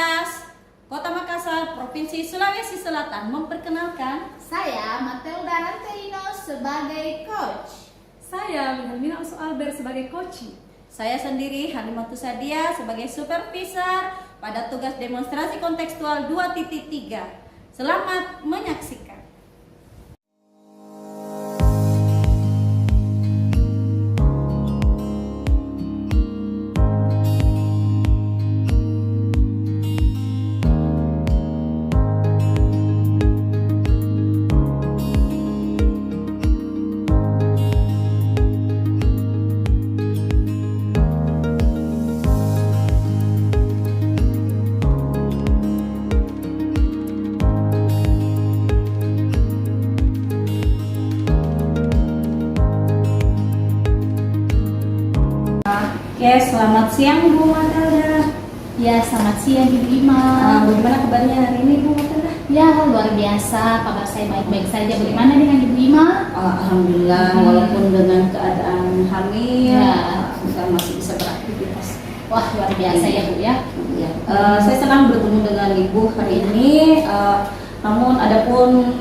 Kelas Kota Makassar, Provinsi Sulawesi Selatan memperkenalkan Saya Matilda Rantelino sebagai coach. Saya Wilhelmina Albert sebagai coach. saya sendiri Halimatu Sadia sebagai supervisor pada tugas demonstrasi kontekstual 2.3. Selamat menyaksikan. Oke, selamat siang Bu Matilda. Ya, selamat siang Ibu Ima. Bagaimana kabarnya hari ini Bu Matilda? Ya, luar biasa. Kabar saya baik-baik saja. Bagaimana dengan Ibu Ima? Alhamdulillah, walaupun dengan keadaan hamil, kita masih bisa beraktivitas. Wah, luar biasa ya Bu ya. Ya. Saya senang bertemu dengan Ibu hari ini. Namun adapun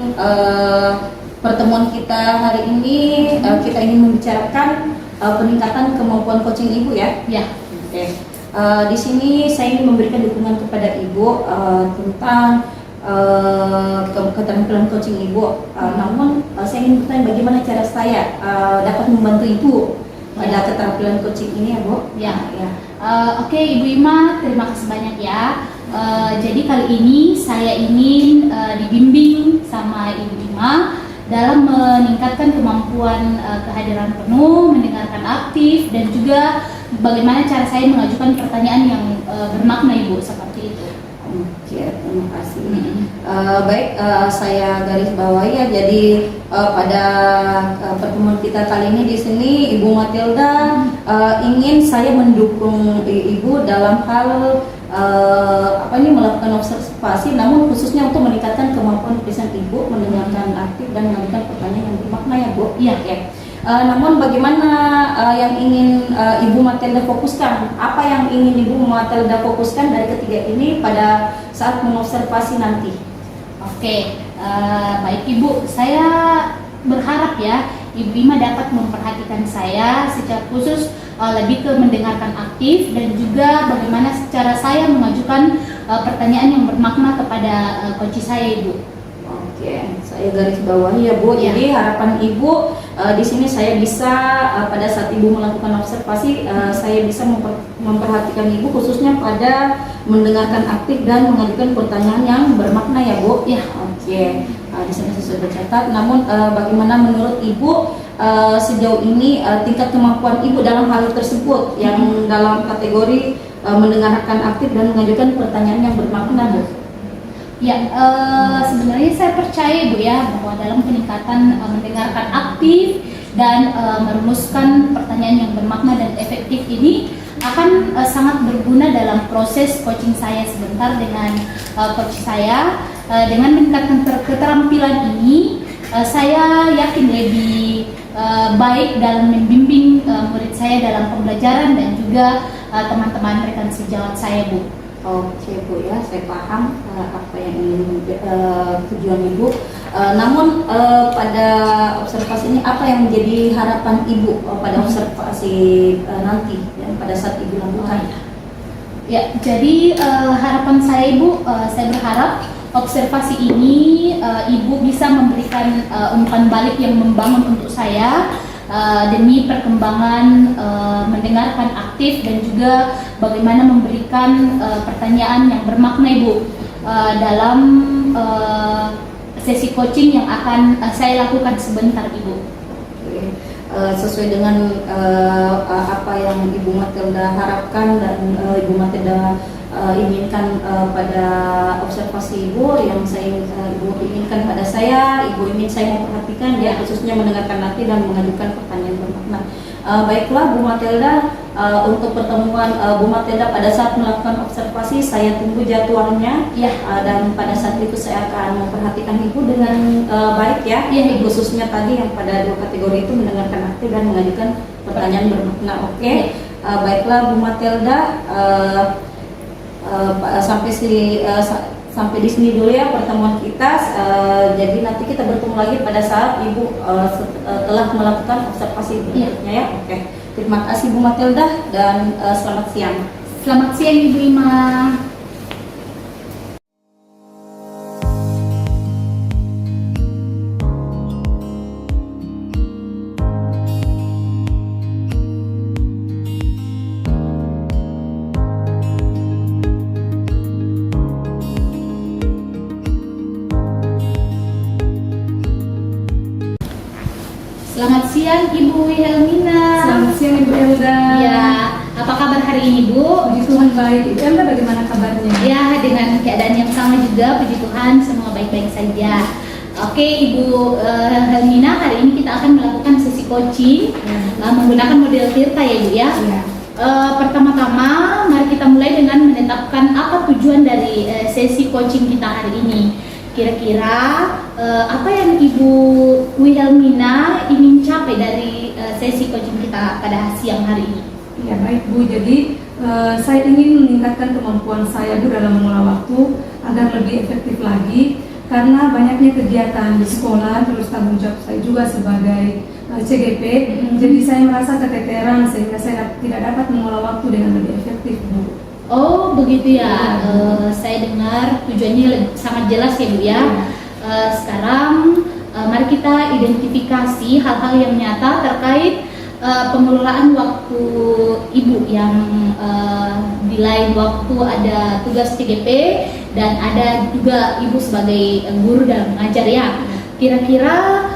pertemuan kita hari ini, kita ingin membicarakan peningkatan kemampuan coaching Ibu ya. Ya. Oke. Di sini saya ingin memberikan dukungan kepada Ibu tentang keterampilan coaching Ibu. Namun saya ingin bertanya bagaimana cara saya dapat membantu Ibu pada keterampilan coaching ini ya Bu? Ya. Oke Ibu Ima, terima kasih banyak ya. Jadi kali ini saya ingin dibimbing sama Ibu Ima dalam meningkatkan kemampuan kehadiran penuh, mendengarkan aktif, dan juga bagaimana cara saya mengajukan pertanyaan yang bermakna Ibu, seperti itu. Oke, terima kasih. Baik, saya garis bawahi ya. Jadi pada pertemuan kita kali ini di sini Ibu Matilda ingin saya mendukung Ibu dalam hal melakukan observasi, namun khususnya untuk meningkatkan kemampuan tulisan Ibu, mendengarkan aktif dan mengajukan pertanyaan yang bermakna ya Bu. Iya. Ya. Namun bagaimana yang ingin Ibu Matilda fokuskan? Apa yang ingin Ibu Matilda fokuskan dari ketiga ini pada saat mengobservasi nanti? Oke, baik Ibu, saya berharap ya Ibu Ima dapat memperhatikan saya secara khusus lebih ke mendengarkan aktif dan juga bagaimana secara saya mengajukan pertanyaan yang bermakna kepada coach saya Ibu. Oke, saya garis bawahi ya Bu. Ya. Jadi harapan Ibu di sini saya bisa pada saat Ibu melakukan observasi, saya bisa memperhatikan Ibu khususnya pada mendengarkan aktif dan mengajukan pertanyaan yang bermakna ya Bu. Ya. Oke, di sini saya sudah tercatat. Namun bagaimana menurut Ibu sejauh ini tingkat kemampuan Ibu dalam hal tersebut yang dalam kategori mendengarkan aktif dan mengajukan pertanyaan yang bermakna Bu? Ya, sebenarnya saya percaya Bu ya bahwa dalam peningkatan mendengarkan aktif dan merumuskan pertanyaan yang bermakna dan efektif ini akan sangat berguna dalam proses coaching saya sebentar dengan coach saya. Dengan meningkatkan keterampilan ini, saya yakin lebih baik dalam membimbing murid saya dalam pembelajaran dan juga teman-teman rekan sejawat saya Bu. Oke Bu ya, saya paham apa yang ingin tujuan Ibu. Namun pada observasi ini apa yang menjadi harapan Ibu pada observasi nanti dan pada saat Ibu lakukan? Ya, jadi harapan saya Ibu, saya berharap observasi ini Ibu bisa memberikan umpan balik yang membangun untuk saya demi perkembangan mendengarkan aktif dan juga bagaimana memberikan pertanyaan yang bermakna Ibu dalam sesi coaching yang akan saya lakukan sebentar Ibu. Oke. Sesuai dengan apa yang Ibu Matilda harapkan dan Ibu Matilda inginkan pada observasi Ibu, yang Ibu inginkan pada saya, Ibu ingin saya memperhatikan ya, khususnya mendengarkan nanti dan mengajukan pertanyaan bermakna. Baiklah Bu Matilda, untuk pertemuan Bu Matilda pada saat melakukan observasi saya tunggu jadwalnya Ya. Dan pada saat itu saya akan memperhatikan Ibu dengan baik ya, khususnya tadi yang pada dua kategori itu mendengarkan aktif dan mengajukan pertanyaan bermakna. Oke. Baiklah Bu Matilda, Sampai di sini dulu ya pertemuan kita. Jadi nanti kita bertemu lagi pada saat Ibu telah melakukan observasi berikutnya ya. Oke. Terima kasih Bu Matilda dan selamat siang. Selamat siang Ibu Ima. Selamat siang Ibu Helmina. Selamat siang Ibu Elda. Ya, apa kabar hari ini Bu? Puji Tuhan baik. Ibu Elda bagaimana kabarnya? Ya, dengan keadaan yang sama juga, puji Tuhan semua baik-baik saja. Oke Ibu Helmina, hari ini kita akan melakukan sesi coaching menggunakan model Tirta ya Ibu ya. Ya. Pertama-tama mari kita mulai dengan menetapkan apa tujuan dari sesi coaching kita hari ini. Kira-kira apa yang Ibu Wilhelmina ingin capai dari sesi coaching kita pada siang hari ini? Ya baik Bu, jadi saya ingin meningkatkan kemampuan saya Bu dalam mengelola waktu agar lebih efektif lagi, karena banyaknya kegiatan di sekolah, terus tanggung jawab saya juga sebagai CGP, jadi saya merasa keteteran sehingga saya tidak dapat mengelola waktu dengan lebih efektif Bu. Oh begitu ya, saya dengar tujuannya sangat jelas ya Bu ya. Sekarang mari kita identifikasi hal-hal yang nyata terkait pengelolaan waktu Ibu yang di lain waktu ada tugas CGP dan ada juga Ibu sebagai guru dalam mengajar ya. Kira-kira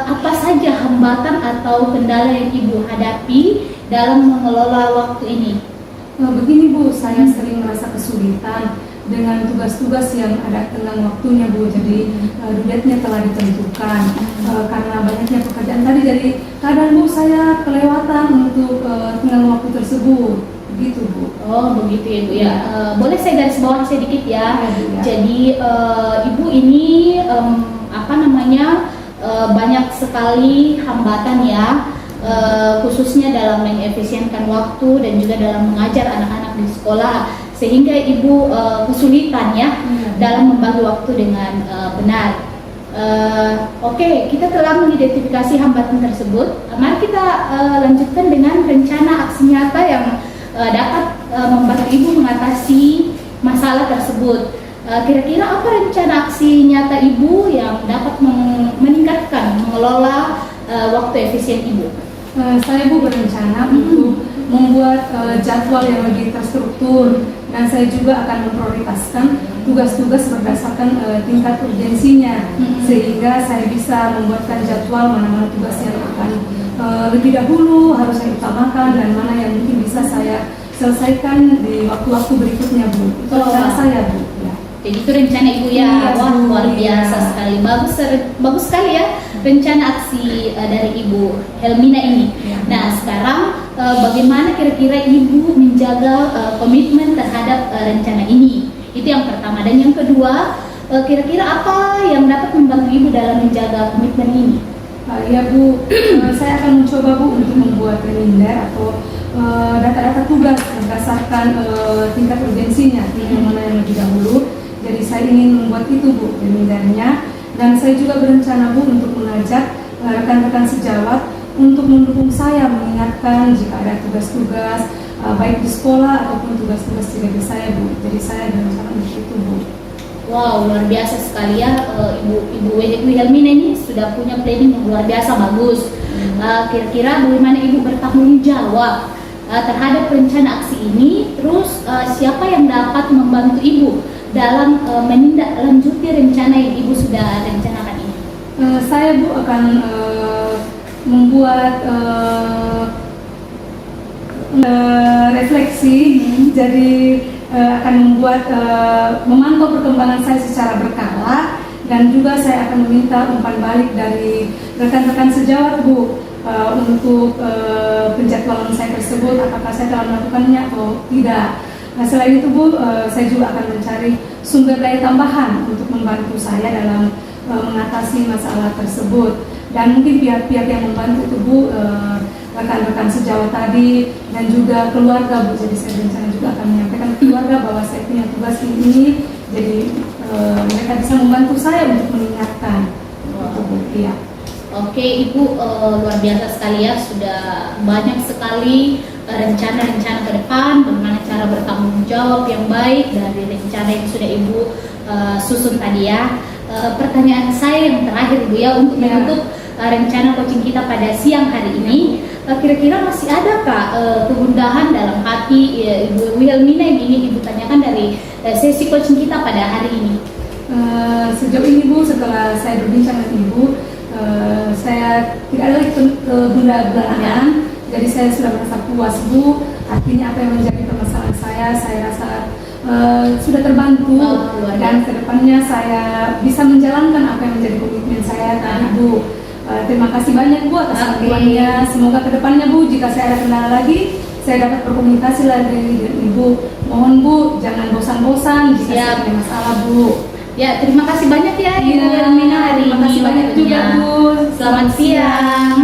apa saja hambatan atau kendala yang Ibu hadapi dalam mengelola waktu ini? Begini Bu, saya sering merasa kesulitan dengan tugas-tugas yang ada tenggang waktunya Bu. Jadi due-date-nya telah ditentukan karena banyaknya pekerjaan tadi. Jadi kadang Bu saya kelewatan untuk tenggang waktu tersebut. Begitu Bu. Oh begitu ya Bu ya. Boleh saya garis bawah sedikit ya. Ya. Jadi Ibu ini banyak sekali hambatan ya. Khususnya dalam mengefisienkan waktu dan juga dalam mengajar anak-anak di sekolah, sehingga Ibu kesulitan ya dalam membagi waktu dengan benar. Oke, kita telah mengidentifikasi hambatan tersebut. Mari kita lanjutkan dengan rencana aksi nyata yang dapat membantu Ibu mengatasi masalah tersebut. Kira-kira apa rencana aksi nyata Ibu yang dapat meningkatkan mengelola waktu efisien Ibu? Saya Bu berencana untuk membuat jadwal yang lebih terstruktur, dan saya juga akan memprioritaskan tugas-tugas berdasarkan tingkat urgensinya, sehingga saya bisa membuatkan jadwal mana-mana tugas yang akan lebih dahulu harus saya utamakan dan mana yang mungkin bisa saya selesaikan di waktu-waktu berikutnya Bu. Itu rencana saya Bu. Ya. Jadi itu rencana Ibu ya. Wah luar biasa sekali, bagus sekali ya rencana aksi dari Ibu Helmina ini. Nah sekarang bagaimana kira-kira Ibu menjaga komitmen terhadap rencana ini? Itu yang pertama. Dan yang kedua, kira-kira apa yang dapat membantu Ibu dalam menjaga komitmen ini? Ya Bu, saya akan mencoba Bu untuk membuat reminder atau data-data tugas berdasarkan tingkat urgensinya, yang mana yang lebih dahulu. Jadi saya ingin membuat itu Bu remindernya, dan saya juga berencana Bu untuk mengajak rekan-rekan sejawat untuk mendukung saya mengingatkan jika ada tugas-tugas baik di sekolah ataupun tugas-tugas CGP saya Bu. Jadi saya berencana untuk itu Bu. Wow, luar biasa sekali ya, Ibu Wilhelmina ini sudah punya planning yang luar biasa bagus. Kira-kira bagaimana Ibu bertanggung jawab terhadap rencana aksi ini? Terus siapa yang dapat membantu Ibu dalam menindaklanjuti rencana yang Ibu sudah rencanakan ini? Saya Bu akan membuat refleksi, jadi akan membuat memantau perkembangan saya secara berkala, dan juga saya akan meminta umpan balik dari rekan-rekan sejawat Bu untuk penjadwalan saya tersebut, apakah saya telah melakukannya atau tidak. Nah, selain itu Bu, saya juga akan mencari sumber daya tambahan untuk membantu saya dalam mengatasi masalah tersebut. Dan mungkin pihak-pihak yang membantu itu Bu, rekan-rekan sejawat tadi dan juga keluarga Bu. Jadi saya berencana juga akan menyampaikan keluarga keluarga bahwa saya punya tugas ini, jadi mereka bisa membantu saya untuk mengingatkan. Itu, Bu. Iya. Oke, Ibu, luar biasa sekali ya, sudah banyak sekali rencana-rencana ke depan, bagaimana cara bertanggung jawab yang baik dari rencana yang sudah Ibu susun tadi ya. Pertanyaan saya yang terakhir, Ibu ya, untuk menutup rencana coaching kita pada siang hari ini, kira-kira masih adakah kegundahan dalam hati Ibu Wilhelmina yang ingin Ibu tanyakan dari sesi coaching kita pada hari ini? Sejauh ini, Bu, setelah saya berbincang dengan Ibu, saya tidak ada lagi kegundahan, jadi saya sudah merasa puas, Bu. Artinya apa yang menjadi permasalahan saya rasa sudah terbantu, dan kedepannya saya bisa menjalankan apa yang menjadi komitmen saya tadi, Bu. Terima kasih banyak, Bu, atas bantuannya. Semoga kedepannya, Bu, jika saya ada kendala lagi, saya dapat berkomunikasi lagi dengan Ibu. Mohon, Bu, jangan bosan-bosan jika saya punya masalah, Bu. Ya, terima kasih banyak ya Ibu Wilhelmina hari ini. Terima kasih banyak juga, Bu. Selamat siang.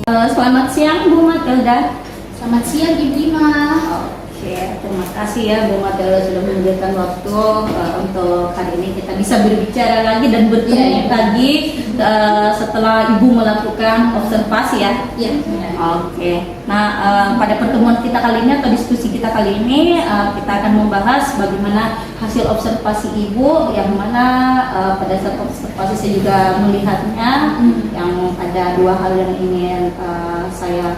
Selamat siang Bu Matilda. Selamat siang Ibu Ima. Oke, terima kasih ya Bu Matilda sudah memberikan waktu untuk hari ini kita bisa berbicara lagi dan bertemu lagi setelah Ibu melakukan observasi ya. Iya. Oke. Nah, pada pertemuan kita kali ini atau diskusi kita kali ini kita akan membahas bagaimana hasil observasi Ibu, yang mana pada saat observasi saya juga melihatnya yang ada dua hal yang ingin saya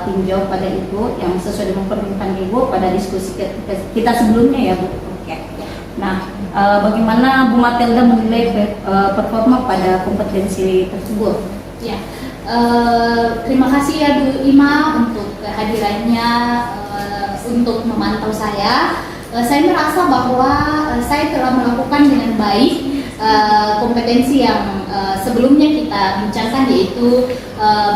tinjau pada Ibu yang sesuai dengan permintaan Ibu pada diskusi kita sebelumnya ya, Bu. Oke. Nah, bagaimana Bu Matilda menilai performa pada kompetensi tersebut? Ya. Terima kasih ya Bu Ima untuk kehadirannya untuk memantau saya. Saya merasa bahwa saya telah melakukan dengan baik kompetensi yang sebelumnya kita bincangkan, yaitu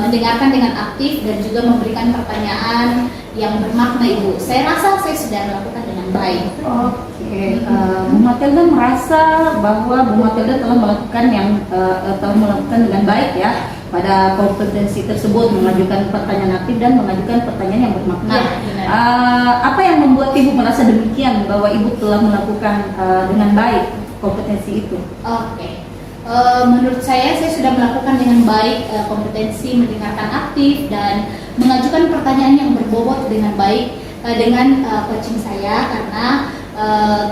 mendengarkan dengan aktif dan juga memberikan pertanyaan yang bermakna, Ibu. Saya rasa saya sudah melakukan dengan baik. Oke, Bu Matilda merasa bahwa Bu Matilda telah melakukan dengan baik ya pada kompetensi tersebut, mengajukan pertanyaan aktif dan mengajukan pertanyaan yang bermakna. Ya, apa yang membuat Ibu merasa demikian bahwa Ibu telah melakukan dengan baik kompetensi itu? Oke. Menurut saya sudah melakukan dengan baik kompetensi mendengarkan aktif dan mengajukan pertanyaan yang berbobot dengan baik dengan coaching saya, karena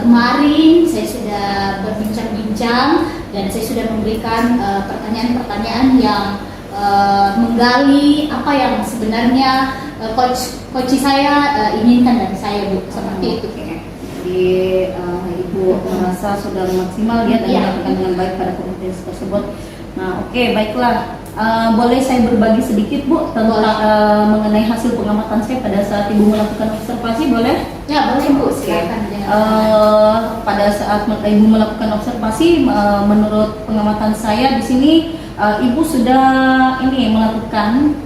kemarin saya sudah berbincang-bincang dan saya sudah memberikan pertanyaan-pertanyaan yang menggali apa yang sebenarnya coach saya inginkan dari saya, Bu, seperti itu. Jadi Ibu merasa sudah maksimal ya dan melakukan dengan baik pada kompetensi tersebut. Nah, oke, baiklah. Boleh saya berbagi sedikit, Bu, tentang mengenai hasil pengamatan saya pada saat Ibu melakukan observasi, boleh? Ya, boleh, Bu, silakan. Pada saat Ibu melakukan observasi, menurut pengamatan saya di sini Ibu sudah melakukan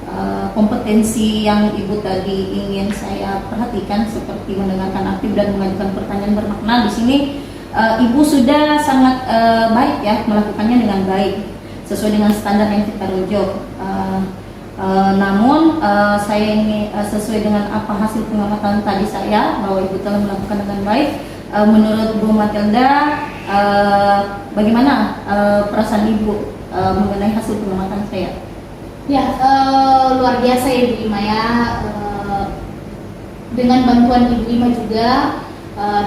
kompetensi yang Ibu tadi ingin saya perhatikan, seperti mendengarkan aktif dan mengajukan pertanyaan bermakna. Di sini Ibu sudah sangat baik ya, melakukannya dengan baik sesuai dengan standar yang kita rujuk. Namun saya ini sesuai dengan apa hasil pengamatan tadi saya, bahwa Ibu telah melakukan dengan baik. Menurut Bu Matilda, bagaimana perasaan Ibu mengenai hasil pengamatan saya? Ya, luar biasa ya Ibu Ima ya. Dengan bantuan Ibu Ima juga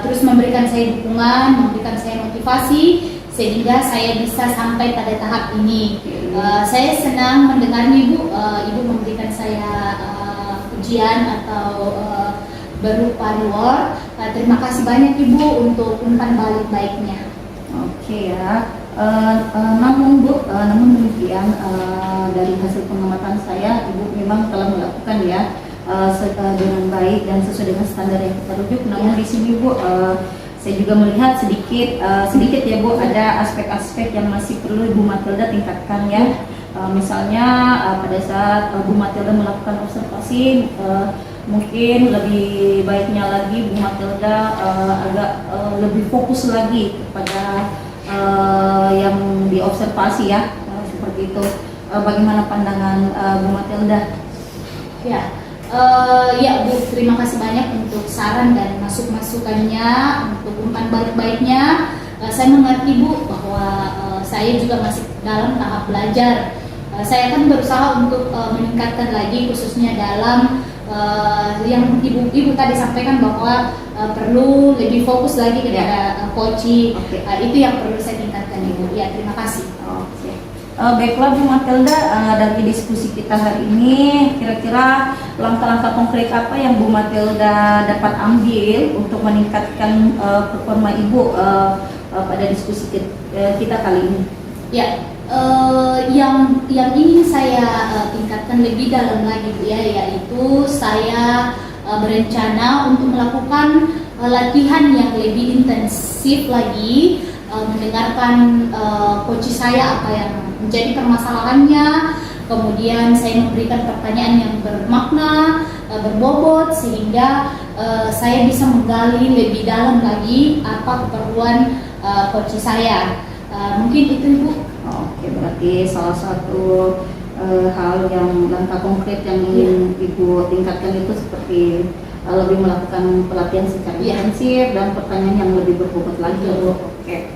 terus memberikan saya dukungan, memberikan saya motivasi sehingga saya bisa sampai pada tahap ini. Saya senang mendengarnya, Ibu. Ibu memberikan saya pujian atau berupa reward. Terima kasih banyak Ibu untuk umpan balik baiknya. Oke ya. Namun Bu, namun demikian dari hasil pengamatan saya, Ibu memang telah melakukan ya dengan baik dan sesuai dengan standar yang kita rujuk. Namun di sini Bu, saya juga melihat sedikit ya Bu, ada aspek-aspek yang masih perlu Ibu Matilda tingkatkan ya. Misalnya pada saat Bu Matilda melakukan observasi, mungkin lebih baiknya lagi Bu Matilda agak lebih fokus lagi kepada yang diobservasi ya, seperti itu. Bagaimana pandangan Bu Matilda? Ya, ya Bu, terima kasih banyak untuk saran dan masukannya, untuk umpan balik baiknya. Saya mengerti Bu bahwa saya juga masih dalam tahap belajar. Saya akan berusaha untuk meningkatkan lagi, khususnya dalam yang ibu tadi sampaikan bahwa perlu lebih fokus lagi kepada coaching. Itu yang perlu saya tingkatkan Ibu. Ya, terima kasih. Baiklah Bu Matilda, dari diskusi kita hari ini, kira-kira langkah-langkah konkret apa yang Bu Matilda dapat ambil untuk meningkatkan performa Ibu pada diskusi kita kali ini? Ya, yang ingin saya tingkatkan lebih dalam lagi Bu ya, yaitu saya berencana untuk melakukan latihan yang lebih intensif lagi, mendengarkan coach saya apa yang menjadi permasalahannya, kemudian saya memberikan pertanyaan yang bermakna, berbobot, sehingga saya bisa menggali lebih dalam lagi apa keperluan coach saya. Mungkin itu Ibu. Oke, berarti salah satu hal yang langkah konkret yang ingin Ibu tingkatkan itu seperti lebih melakukan pelatihan secara intensif dan pertanyaan yang lebih berbobot lagi. Oke.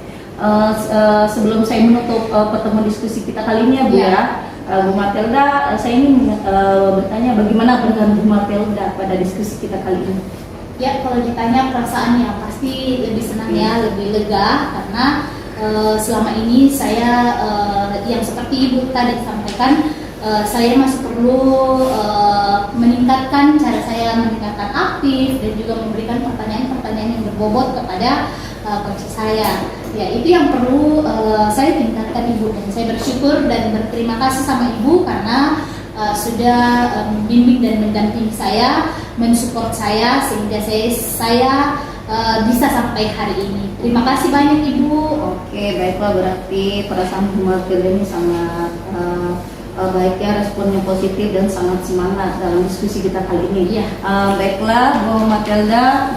Sebelum saya menutup pertemuan diskusi kita kali ini ya Bu ya, Bu Matilda, saya ingin bertanya bagaimana pandangan Bu Matilda pada diskusi kita kali ini? Ya, kalau ditanya perasaannya pasti lebih senang ya, lebih lega, karena selama ini saya yang seperti Ibu tadi sampaikan, saya masih perlu meningkatkan cara saya meningkatkan aktif dan juga memberikan pertanyaan-pertanyaan yang berbobot kepada coach saya. Ya, itu yang perlu saya tingkatkan Ibu, dan saya bersyukur dan berterima kasih sama Ibu karena sudah membimbing dan mendampingi saya, mensupport saya sehingga saya bisa sampai hari ini. Terima kasih banyak Ibu. Oke, baiklah, berarti perasaan Bu Matilda ini sangat baiknya, responnya positif dan sangat semangat dalam diskusi kita kali ini. Baiklah Bu Matilda,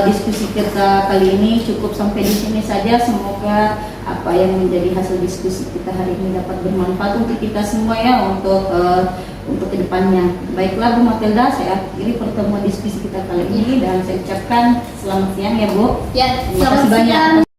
diskusi kita kali ini cukup sampai di sini saja. Semoga apa yang menjadi hasil diskusi kita hari ini dapat bermanfaat untuk kita semua ya, untuk kedepannya. Baiklah Bu Matilda, saya akhiri pertemuan diskusi kita kali ini dan saya ucapkan selamat siang ya Bu. Ya, Terima kasih banyak.